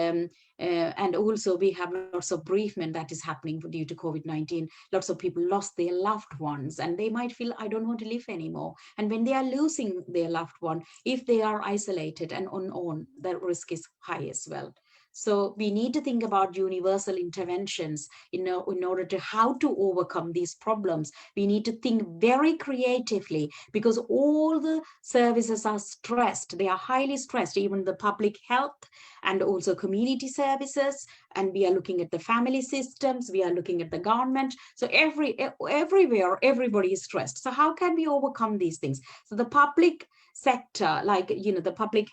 also we have lots of bereavement that is happening due to COVID-19. Lots of people lost their loved ones, and they might feel, I don't want to live anymore. And when they are losing their loved one, if they are isolated and on, the risk is high as well. So we need to think about universal interventions in order to how to overcome these problems. We need to think very creatively, because all the services are stressed. They are highly stressed, even the public health and also community services. And we are looking at the family systems. We are looking at the government. So everywhere, everybody is stressed. So how can we overcome these things? So the public sector, like the public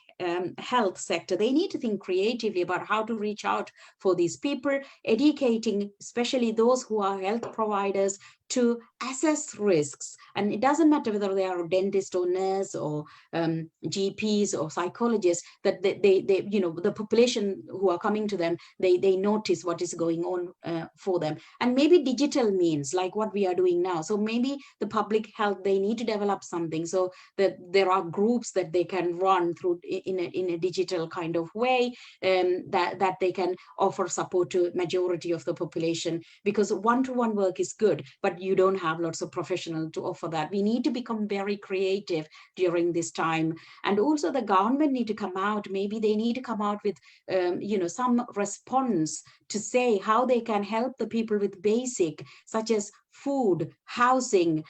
health sector, they need to think creatively about how to reach out for these people, educating especially those who are health providers to assess risks. And it doesn't matter whether they are a dentist or nurse or GPs or psychologists, that they the population who are coming to them, they notice what is going on for them. And maybe digital means, like what we are doing now. So maybe the public health, they need to develop something so that there are groups that they can run through in a digital kind of way, that they can offer support to majority of the population, because one-to-one work is good, but you don't have lots of professionals to offer that. We need to become very creative during this time. And also the government need to come out, maybe they need to come out with some response to say how they can help the people with basic, such as food, housing,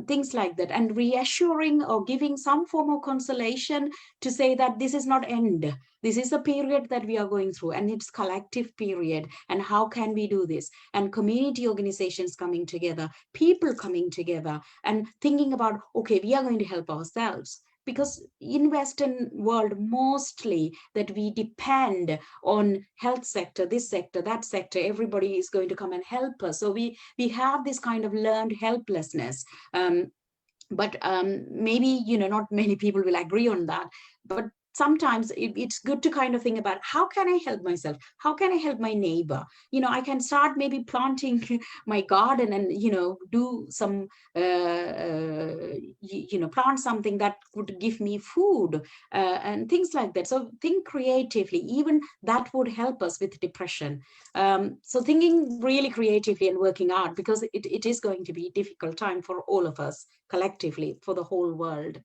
things like that, and reassuring or giving some form of consolation to say that this is not end. This is a period that we are going through, and it's collective period. And how can we do this? And community organizations coming together, people coming together and thinking about, okay, we are going to help ourselves. Because in Western world, mostly that we depend on health sector, this sector, that sector, everybody is going to come and help us. So we have this kind of learned helplessness. But maybe, not many people will agree on that. But sometimes it's good to kind of think about, how can I help myself? How can I help my neighbor? I can start maybe planting my garden and, do some, plant something that would give me food and things like that. So think creatively, even that would help us with depression. So thinking really creatively and working out, because it is going to be a difficult time for all of us collectively, for the whole world.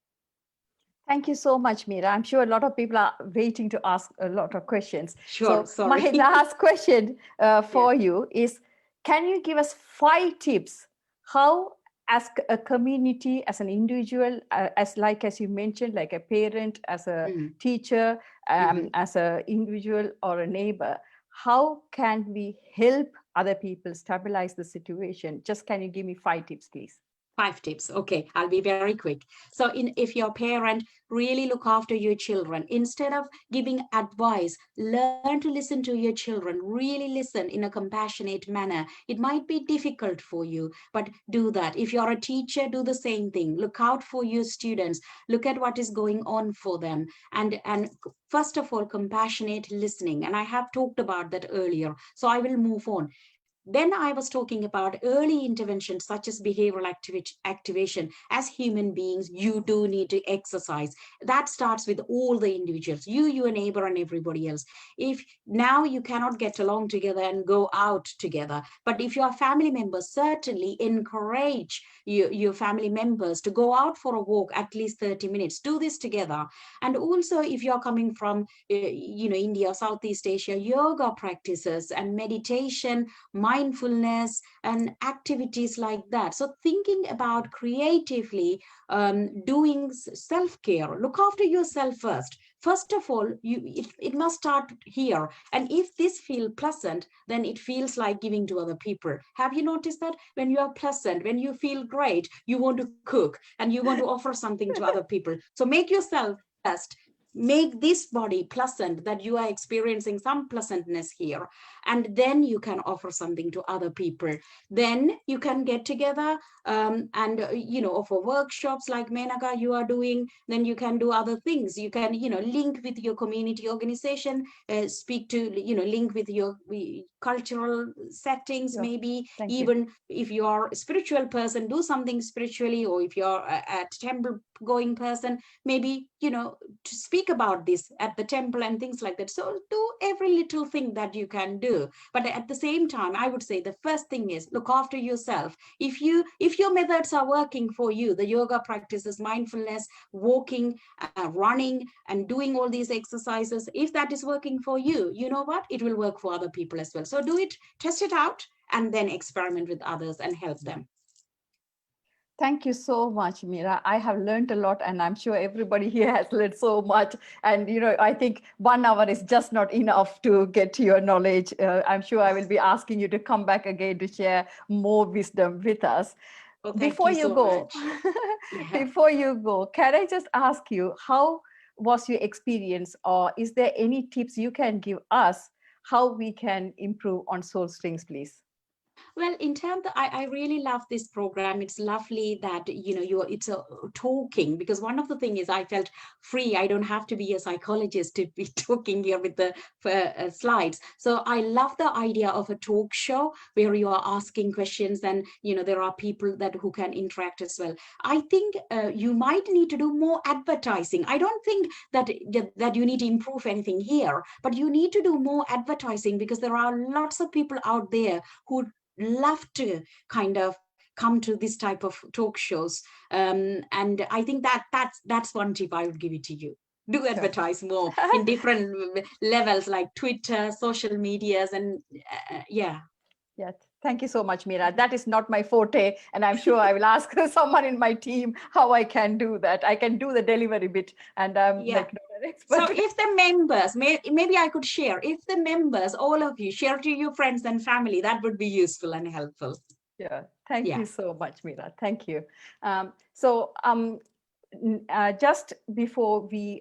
Thank you so much, Meera. I'm sure a lot of people are waiting to ask a lot of questions. Sure, so sorry. My last question for you is, can you give us 5 tips how, as a community, as an individual, as you mentioned, like a parent, as a teacher, as an individual or a neighbor, how can we help other people stabilize the situation? Just can you give me 5 tips, please? 5 tips. Okay, I'll be very quick. So if you're a parent, really look after your children. Instead of giving advice, learn to listen to your children. Really listen in a compassionate manner. It might be difficult for you, but do that. If you're a teacher, do the same thing. Look out for your students. Look at what is going on for them. And first of all, compassionate listening. And I have talked about that earlier, so I will move on. Then I was talking about early interventions such as behavioral activation. As human beings, you do need to exercise. That starts with all the individuals, you, your neighbor, and everybody else. If now you cannot get along together and go out together, but if your family members, certainly encourage your family members to go out for a walk at least 30 minutes. Do this together. And also, if you're coming from India, Southeast Asia, yoga practices and meditation, mindfulness, and activities like that. So thinking about creatively doing self-care. Look after yourself first. First of all, it must start here. And if this feels pleasant, then it feels like giving to other people. Have you noticed that when you are pleasant, when you feel great, you want to cook and you want to offer something to other people? So make yourself best. Make this body pleasant, that you are experiencing some pleasantness here, and then you can offer something to other people. Then you can get together and offer workshops like Menaca you are doing. Then you can do other things. You can link with your community organization, speak to link with your cultural settings. Yeah. Maybe Thank you. even if you are a spiritual person, do something spiritually, or if you're a temple going person, maybe to speak about this at the temple and things like that. So do every little thing that you can do, but at the same time, I would say the first thing is look after yourself. If your methods are working for you, the yoga practices, mindfulness, walking, running, and doing all these exercises, if that is working for you, you know what, it will work for other people as well. So do it, test it out, and then experiment with others and help them. Thank you so much, Meera. I have learned a lot, and I'm sure everybody here has learned so much. And, I think 1 hour is just not enough to get to your knowledge. I'm sure I will be asking you to come back again to share more wisdom with us. Oh, Before you so go, yeah. before you go, can I just ask you, how was your experience, or is there any tips you can give us how we can improve on soul strings, please? Well, in terms of, I really love this program. It's lovely that, it's a talking, because one of the things is I felt free. I don't have to be a psychologist to be talking here with the slides. So I love the idea of a talk show where you are asking questions and, there are people who can interact as well. I think you might need to do more advertising. I don't think that you need to improve anything here, but you need to do more advertising, because there are lots of people out there who love to kind of come to this type of talk shows, and I think that's one tip I would give it to you. Do advertise more in different levels like Twitter, social medias, and yeah. Thank you so much, Meera. That is not my forte, and I'm sure I will ask someone in my team how I can do that. I can do the delivery bit, and I'm like not an expert. So if the members, maybe I could share, if the members, all of you, share to your friends and family, that would be useful and helpful. Yeah, thank you so much, Meera. Thank you. Just before we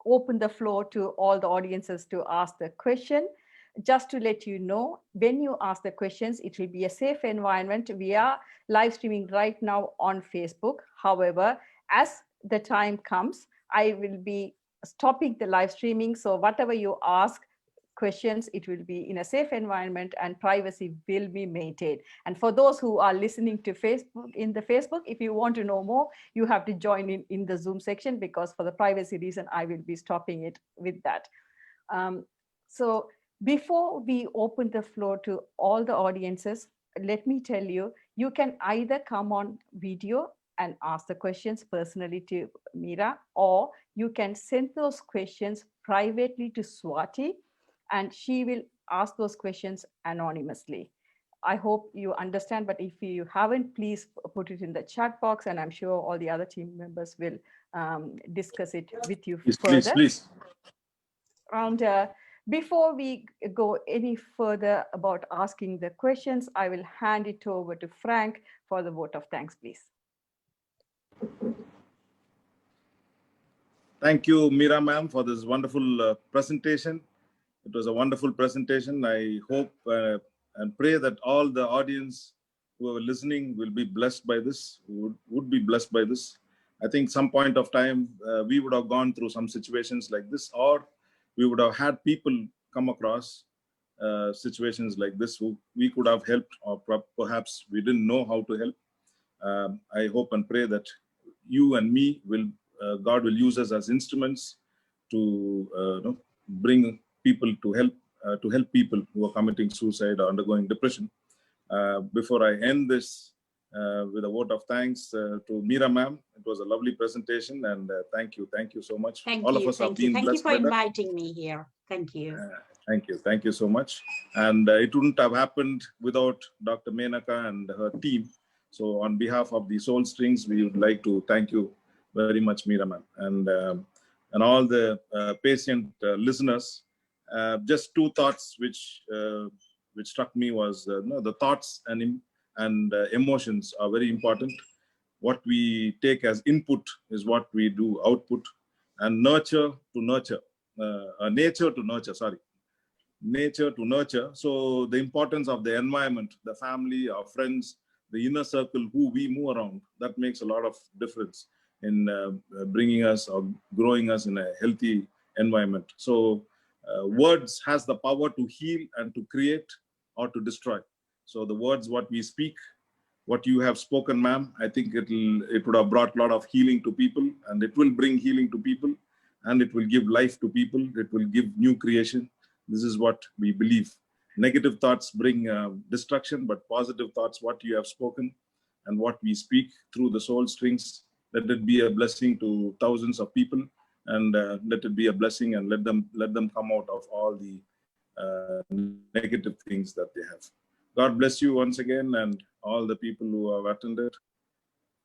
open the floor to all the audiences to ask the question, just to let you know, when you ask the questions, it will be a safe environment. We are live streaming right now on Facebook. However, as the time comes, I will be stopping the live streaming. So whatever you ask questions, it will be in a safe environment, and privacy will be maintained. And for those who are listening to Facebook, in the Facebook, if you want to know more, you have to join in the Zoom section, because for the privacy reason, I will be stopping it with that. So before we open the floor to all the audiences, let me tell you, you can either come on video and ask the questions personally to Meera, or you can send those questions privately to Swati, and she will ask those questions anonymously. I hope you understand, but if you haven't, please put it in the chat box, and I'm sure all the other team members will discuss it with you further. Please. And before we go any further about asking the questions, I will hand it over to Frank for the vote of thanks, please. Thank you, Meera ma'am, for this wonderful presentation. It was a wonderful presentation. I hope and pray that all the audience who are listening will be blessed by this, would be blessed by this. I think some point of time, we would have gone through some situations like this, or we would have had people come across situations like this, who we could have helped, or perhaps we didn't know how to help. I hope and pray that you and me will, God will use us as instruments to bring people to help people who are committing suicide or undergoing depression. Before I end this with a vote of thanks to Meera ma'am, it was a lovely presentation, and thank you so much. All of us have been Thank you blessed for by that. inviting me here. Thank you. Thank you so much. And it wouldn't have happened without Dr. Menaca and her team. So on behalf of the Soul Strings, we would like to thank you very much, Meera ma'am, and all the patient listeners. Just two thoughts which struck me was the thoughts and emotions are very important. What we take as input is what we do output, and nature to nurture, nature to nurture. So the importance of the environment, the family, our friends, the inner circle who we move around, that makes a lot of difference in bringing us or growing us in a healthy environment. So words has the power to heal and to create or to destroy. So the words what we speak, what you have spoken, ma'am, I think it would have brought a lot of healing to people, and it will bring healing to people, and it will give life to people. It will give new creation. This is what we believe. Negative thoughts bring destruction, but positive thoughts, what you have spoken and what we speak through the soul strings, let it be a blessing to thousands of people, and let it be a blessing, and let them come out of all the negative things that they have. God bless you once again, and all the people who have attended.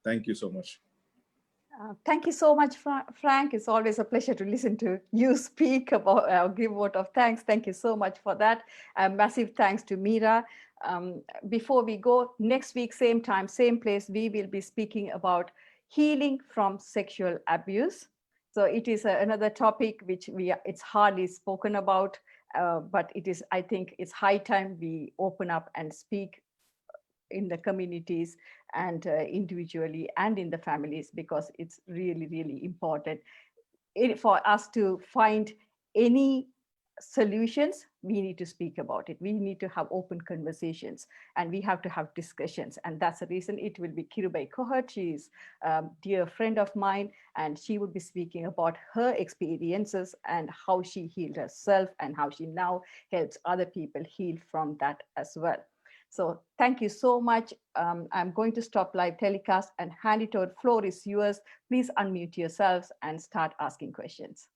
Thank you so much. Thank you so much, Frank. It's always a pleasure to listen to you speak about give vote of thanks. Thank you so much for that. Massive thanks to Meera. Before we go, next week, same time, same place, we will be speaking about healing from sexual abuse. So it is another topic which it's hardly spoken about, but I think it's high time we open up and speak in the communities and individually and in the families, because it's really, really important. For us to find any solutions, we need to speak about it. We need to have open conversations, and we have to have discussions. And that's the reason it will be Kirubai Kohat. She is a dear friend of mine, and she would be speaking about her experiences and how she healed herself and how she now helps other people heal from that as well. So thank you so much. I'm going to stop live telecast and hand it over. Floor is yours. Please unmute yourselves and start asking questions.